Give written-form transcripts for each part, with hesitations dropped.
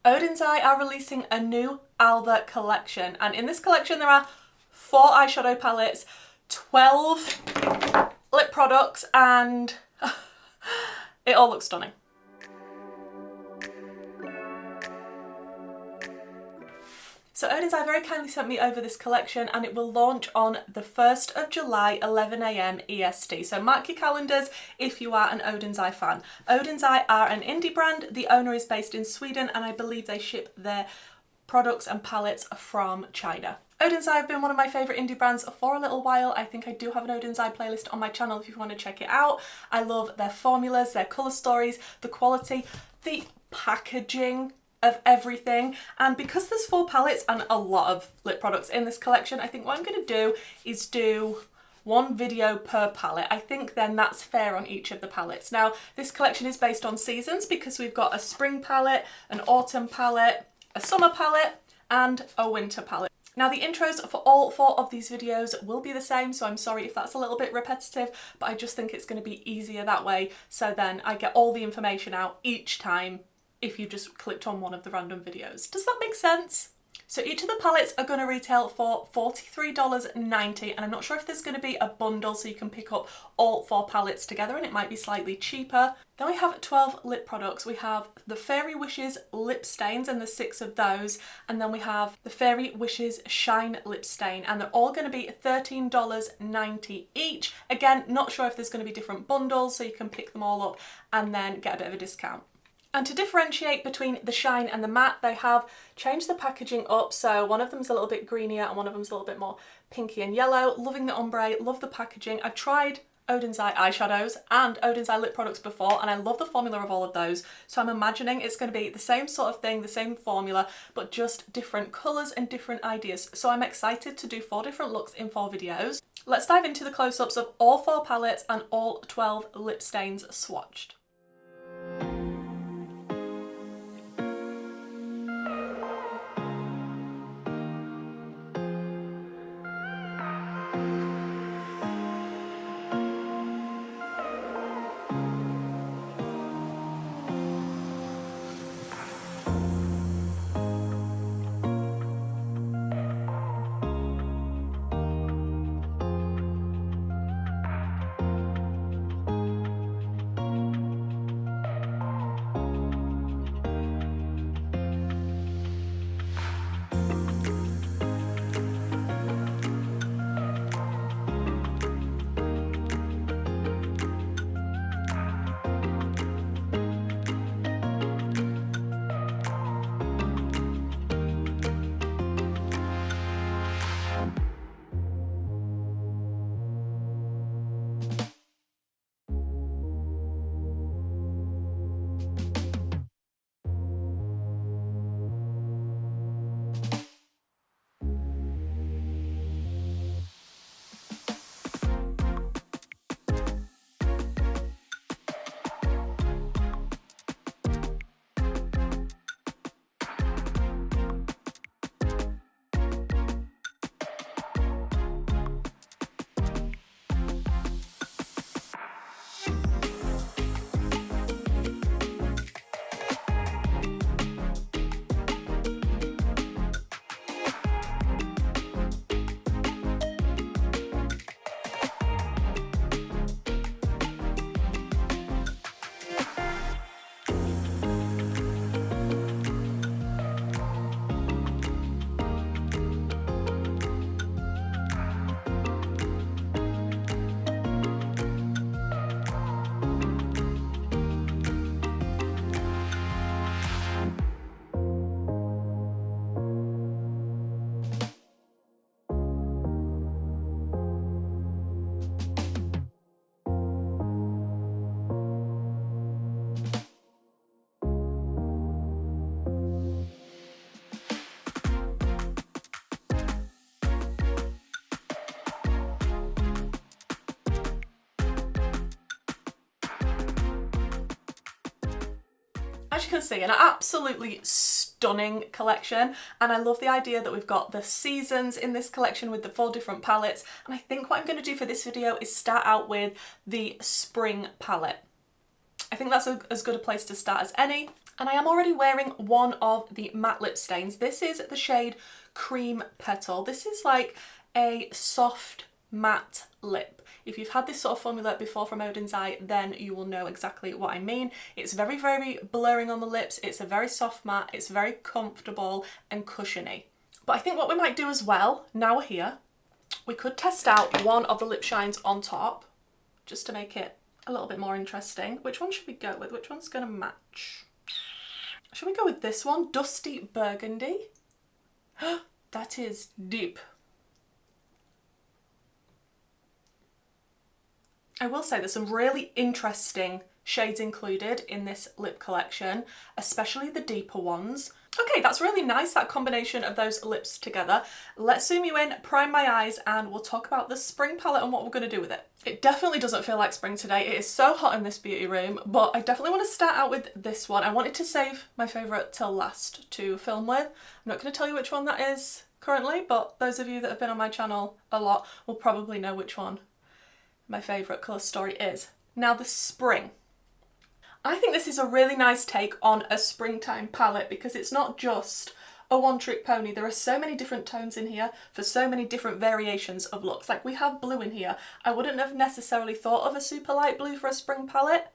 Odens are releasing a new Alva collection, and in this collection there are 4 eyeshadow palettes, 12 lip products, and it all looks stunning. So Odens very kindly sent me over this collection, and it will launch on the 1st of July, 11 AM EST. So mark your calendars if you are an Odens fan. Odens are an indie brand. The owner is based in Sweden, and I believe they ship their products and palettes from China. Odens have been one of my favourite indie brands for a little while. I think I do have an Odens playlist on my channel if you want to check it out. I love their formulas, their colour stories, the quality, the packaging of everything. And because there's 4 palettes and a lot of lip products in this collection, I think what I'm going to do is do 1 video per palette. I think then that's fair on each of the palettes. Now, this collection is based on seasons because we've got a spring palette, an autumn palette, a summer palette, and a winter palette. Now, the intros for all 4 of these videos will be the same, so I'm sorry if that's a little bit repetitive, but I just think it's going to be easier that way, so then I get all the information out each time if you just clicked on one of the random videos. Does that make sense? So each of the palettes are going to retail for $43.90, and I'm not sure if there's going to be a bundle so you can pick up all 4 palettes together, and it might be slightly cheaper. Then we have 12 lip products. We have the Fairy Wishes lip stains, and there's 6 of those, and then we have the Fairy Wishes Shine lip stain, and they're all going to be $13.90 each. Again, not sure if there's going to be different bundles so you can pick them all up and then get a bit of a discount. And to differentiate between the shine and the matte, they have changed the packaging up, so one of them's a little bit greenier and one of them's a little bit more pinky and yellow. Loving the ombre, love the packaging. I've tried Odens eyeshadows and Odens lip products before, and I love the formula of all of those, so I'm imagining it's going to be the same sort of thing, the same formula, but just different colours and different ideas. So I'm excited to do 4 different looks in 4 videos. Let's dive into the close-ups of all 4 palettes and all 12 lip stains swatched. As you can see, an absolutely stunning collection, and I love the idea that we've got the seasons in this collection with the 4 different palettes. And I think what I'm going to do for this video is start out with the spring palette. I think that's as good a place to start as any. And I am already wearing one of the matte lip stains. This is the shade Cream Petal. This is like a soft matte lip. If you've had this sort of formula before from Odens Eye, then you will know exactly what I mean. It's very, very blurring on the lips. It's a very soft matte. It's very comfortable and cushiony. But I think what we might do as well, now we're here, we could test out one of the lip shines on top, just to make it a little bit more interesting. Which one should we go with? Which one's going to match? Should we go with this one? Dusty Burgundy. That is deep. I will say there's some really interesting shades included in this lip collection, especially the deeper ones. Okay, that's really nice, that combination of those lips together. Let's zoom you in, prime my eyes, and we'll talk about the spring palette and what we're going to do with it. It definitely doesn't feel like spring today. It is so hot in this beauty room, but I definitely want to start out with this one. I wanted to save my favourite till last to film with. I'm not going to tell you which one that is currently, but those of you that have been on my channel a lot will probably know which one my favourite colour story is. Now, the spring. I think this is a really nice take on a springtime palette because it's not just a one-trick pony. There are so many different tones in here for so many different variations of looks. Like, we have blue in here. I wouldn't have necessarily thought of a super light blue for a spring palette,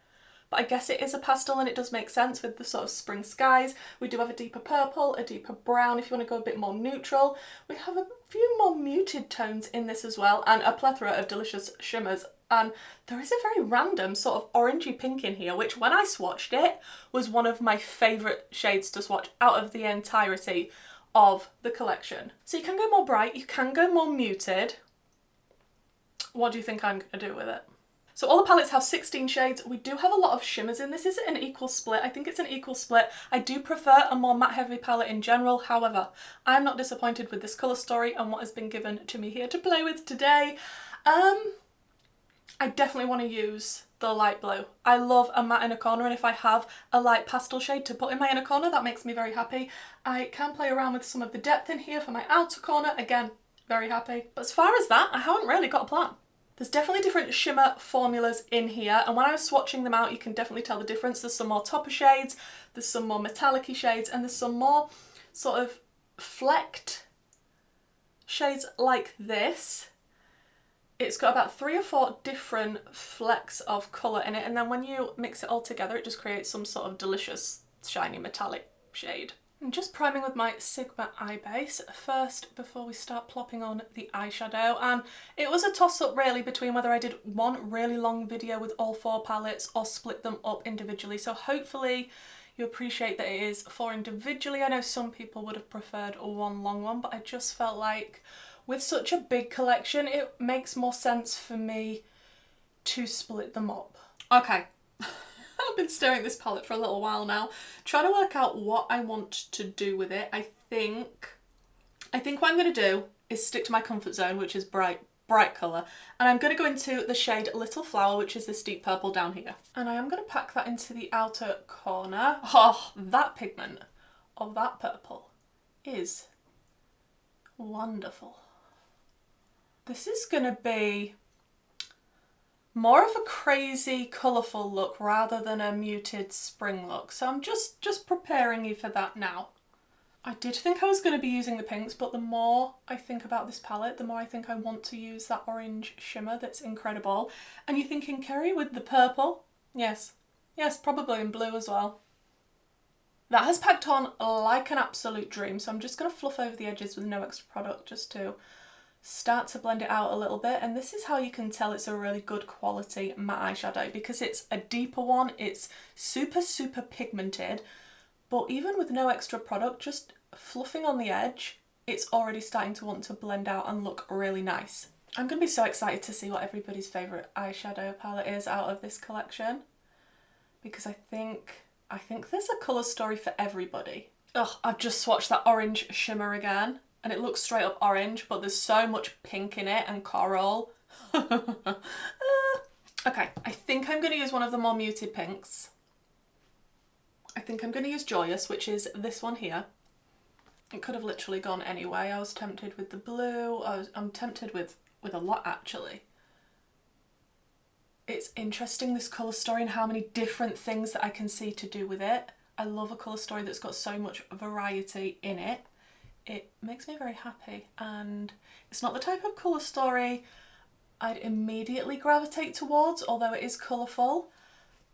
but I guess it is a pastel and it does make sense with the sort of spring skies. We do have a deeper purple, a deeper brown if you want to go a bit more neutral. We have a few more muted tones in this as well, and a plethora of delicious shimmers. And there is a very random sort of orangey pink in here, which when I swatched it was one of my favourite shades to swatch out of the entirety of the collection. So you can go more bright, you can go more muted. What do you think I'm going to do with it? So all the palettes have 16 shades. We do have a lot of shimmers in this. Is it an equal split? I think it's an equal split. I do prefer a more matte heavy palette in general. However, I'm not disappointed with this colour story and what has been given to me here to play with today. I definitely want to use the light blue. I love a matte inner corner, and if I have a light pastel shade to put in my inner corner, that makes me very happy. I can play around with some of the depth in here for my outer corner. Again, very happy. But as far as that, I haven't really got a plan. There's definitely different shimmer formulas in here, and when I was swatching them out, you can definitely tell the difference. There's some more topper shades, there's some more metallic-y shades, and there's some more sort of flecked shades like this. It's got about 3 or 4 different flecks of colour in it, and then when you mix it all together, it just creates some sort of delicious, shiny, metallic shade. I'm just priming with my Sigma eye base first before we start plopping on the eyeshadow, and it was a toss-up really between whether I did one really long video with all 4 palettes or split them up individually, so hopefully you appreciate that it is 4 individually. I know some people would have preferred one long one, but I just felt like with such a big collection, it makes more sense for me to split them up. Okay, I've been staring at this palette for a little while now, trying to work out what I want to do with it. I think what I'm going to do is stick to my comfort zone, which is bright colour, and I'm going to go into the shade Little Flower, which is this deep purple down here. And I am going to pack that into the outer corner. Oh, that pigment of that purple is wonderful. This is going to be more of a crazy, colourful look rather than a muted spring look. So I'm just preparing you for that now. I did think I was going to be using the pinks, but the more I think about this palette, the more I think I want to use that orange shimmer that's incredible. And you're thinking, Kerry, with the purple? Yes. Yes, probably in blue as well. That has packed on like an absolute dream, so I'm just going to fluff over the edges with no extra product just to start to blend it out a little bit. And this is how you can tell it's a really good quality matte eyeshadow, because it's a deeper one, it's super, super pigmented, but even with no extra product, just fluffing on the edge, it's already starting to want to blend out and look really nice. I'm going to be so excited to see what everybody's favourite eyeshadow palette is out of this collection, because I think there's a colour story for everybody. Ugh, I've just swatched that orange shimmer again, and it looks straight up orange, but there's so much pink in it and coral. Okay, I think I'm going to use one of the more muted pinks. I think I'm going to use Joyous, which is this one here. It could have literally gone anyway. I was tempted with the blue. I'm tempted with a lot, actually. It's interesting, this colour story, and how many different things that I can see to do with it. I love a colour story that's got so much variety in it. It makes me very happy, and it's not the type of colour story I'd immediately gravitate towards, although it is colourful.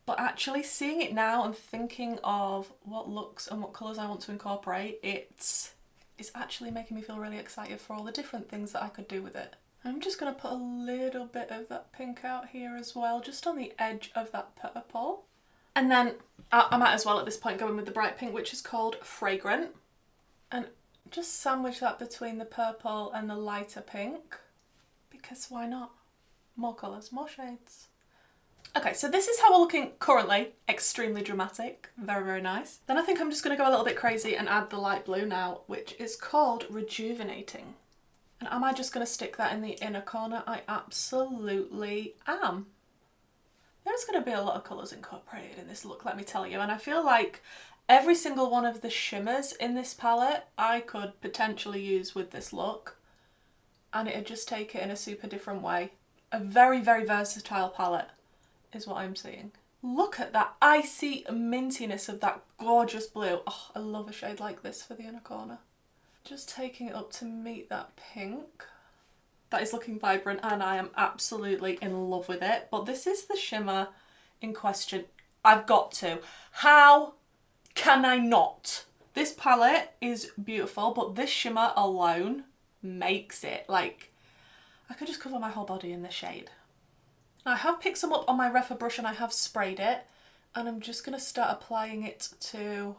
But actually seeing it now and thinking of what looks and what colours I want to incorporate, it's actually making me feel really excited for all the different things that I could do with it. I'm just going to put a little bit of that pink out here as well, just on the edge of that purple. And then I might as well at this point go in with the bright pink, which is called Fragrant. And just sandwich that between the purple and the lighter pink, because why not? More colours, more shades. Okay, so this is how we're looking currently. Extremely dramatic, very, very nice. Then I think I'm just going to go a little bit crazy and add the light blue now, which is called Rejuvenating. And am I just going to stick that in the inner corner? I absolutely am. There's going to be a lot of colours incorporated in this look, let me tell you, and I feel like every single one of the shimmers in this palette I could potentially use with this look, and it'd just take it in a super different way. A very, very versatile palette is what I'm seeing. Look at that icy mintiness of that gorgeous blue. Oh, I love a shade like this for the inner corner. Just taking it up to meet that pink. That is looking vibrant and I am absolutely in love with it. But this is the shimmer in question. I've got to. How can I not? This palette is beautiful, but this shimmer alone makes it. Like, I could just cover my whole body in this shade. Now I have picked some up on my referral brush and I have sprayed it, and I'm just going to start applying it to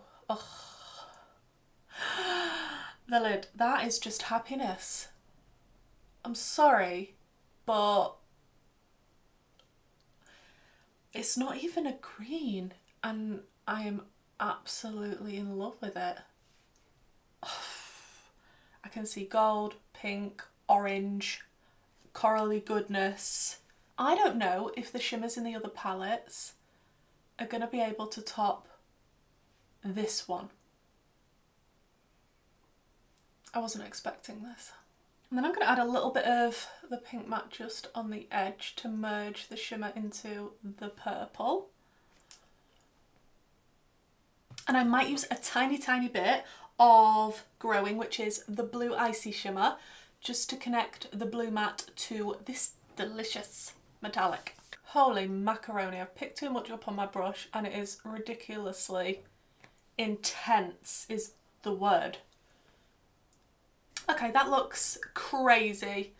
the lid. That is just happiness. I'm sorry, but it's not even a green and I am absolutely in love with it. I can see gold, pink, orange, corally goodness. I don't know if the shimmers in the other palettes are going to be able to top this one. I wasn't expecting this. And then I'm going to add a little bit of the pink matte just on the edge to merge the shimmer into the purple. And I might use a tiny, tiny bit of Growing, which is the blue icy shimmer, just to connect the blue matte to this delicious metallic. Holy macaroni, I've picked too much up on my brush and it is ridiculously intense is the word. Okay, that looks crazy.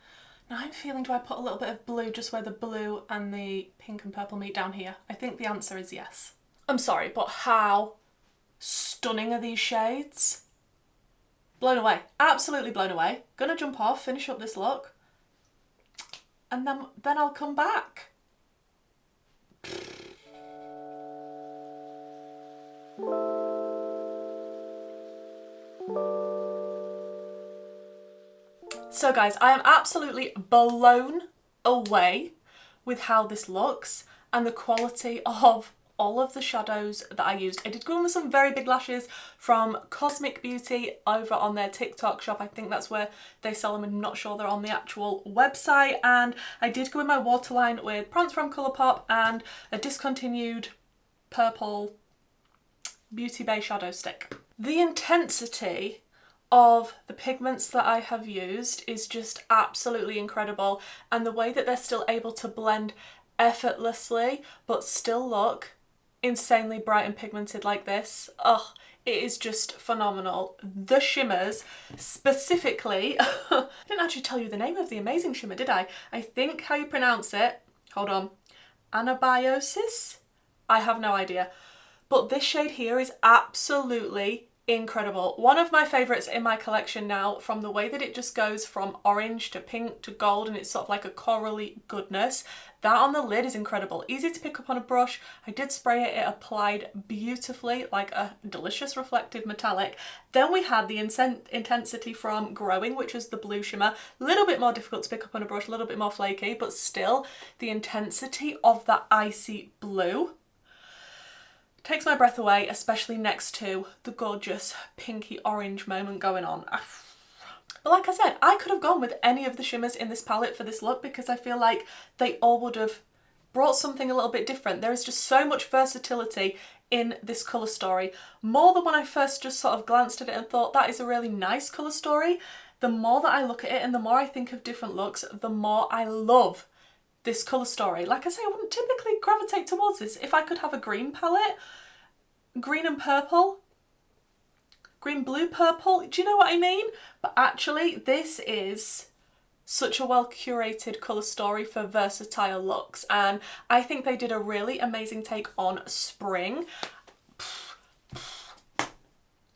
Now I'm feeling, do I put a little bit of blue just where the blue and the pink and purple meet down here? I think the answer is yes. I'm sorry, but how stunning are these shades? Blown away, absolutely blown away. Gonna jump off, finish up this look, and then I'll come back. So guys, I am absolutely blown away with how this looks and the quality of all of the shadows that I used. I did go in with some very big lashes from Cosmic Beauty over on their TikTok shop. I think that's where they sell them. I'm not sure they're on the actual website. And I did go in my waterline with Prance from Colourpop and a discontinued purple Beauty Bay shadow stick. The intensity of the pigments that I have used is just absolutely incredible, and the way that they're still able to blend effortlessly but still look insanely bright and pigmented like this. Oh, it is just phenomenal. The shimmers specifically, I didn't actually tell you the name of the amazing shimmer, did I? I think how you pronounce it, hold on, Anabiosis? I have no idea. But this shade here is absolutely incredible. One of my favourites in my collection now, from the way that it just goes from orange to pink to gold, and it's sort of like a corally goodness. That on the lid is incredible. Easy to pick up on a brush. I did spray it, it applied beautifully like a delicious reflective metallic. Then we had the intensity from Growing, which is the blue shimmer. A little bit more difficult to pick up on a brush, a little bit more flaky, but still the intensity of that icy blue takes my breath away, especially next to the gorgeous pinky orange moment going on. But like I said, I could have gone with any of the shimmers in this palette for this look because I feel like they all would have brought something a little bit different. There is just so much versatility in this colour story. More than when I first just sort of glanced at it and thought that is a really nice colour story. The more that I look at it and the more I think of different looks, the more I love this colour story. Like I say, I wouldn't typically gravitate towards this. If I could have a green palette, green and purple, green, blue, purple, do you know what I mean? But actually this is such a well curated colour story for versatile looks, and I think they did a really amazing take on spring.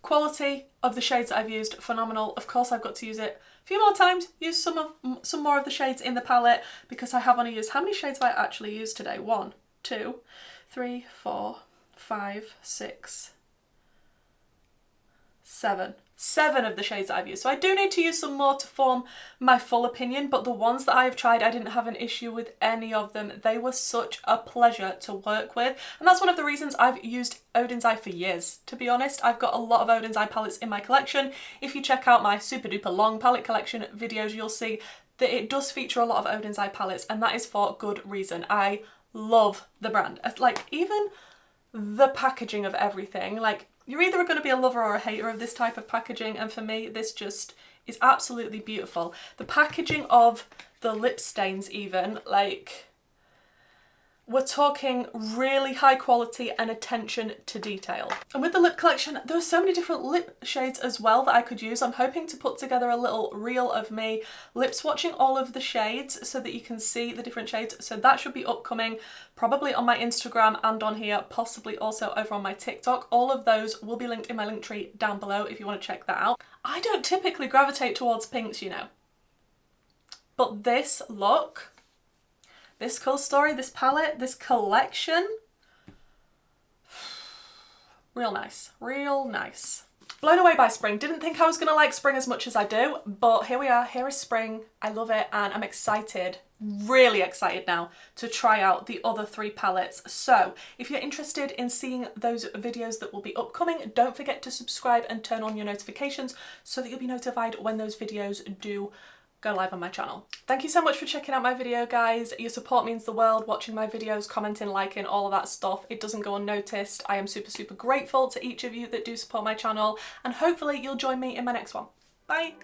Quality of the shades that I've used, phenomenal. Of course I've got to use it a few more times, use some more of the shades in the palette, because I have only used, how many shades have I actually used today? 1, 2, 3, 4, 5, 6, 7. 7 of the shades that I've used. So I do need to use some more to form my full opinion, but the ones that I've tried, I didn't have an issue with any of them. They were such a pleasure to work with. And that's one of the reasons I've used Odens Eye for years, to be honest. I've got a lot of Odens Eye palettes in my collection. If you check out my super duper long palette collection videos, you'll see that it does feature a lot of Odens Eye palettes, and that is for good reason. I love the brand. Like, even the packaging of everything, like, you're either going to be a lover or a hater of this type of packaging, and for me this just is absolutely beautiful. The packaging of the lip stains even, like, we're talking really high quality and attention to detail. And with the lip collection, there are so many different lip shades as well that I could use. I'm hoping to put together a little reel of me lip swatching all of the shades so that you can see the different shades. So that should be upcoming probably on my Instagram and on here, possibly also over on my TikTok. All of those will be linked in my link tree down below if you want to check that out. I don't typically gravitate towards pinks, you know, but this look, this colour story, this palette, this collection, real nice, real nice. Blown away by spring. Didn't think I was going to like spring as much as I do, but here we are, here is spring. I love it, and I'm excited, really excited now to try out the other 3 palettes. So if you're interested in seeing those videos that will be upcoming, don't forget to subscribe and turn on your notifications so that you'll be notified when those videos do go live on my channel. Thank you so much for checking out my video, guys. Your support means the world. Watching my videos, commenting, liking, all of that stuff, it doesn't go unnoticed. I am super, super grateful to each of you that do support my channel, and hopefully you'll join me in my next one. Bye!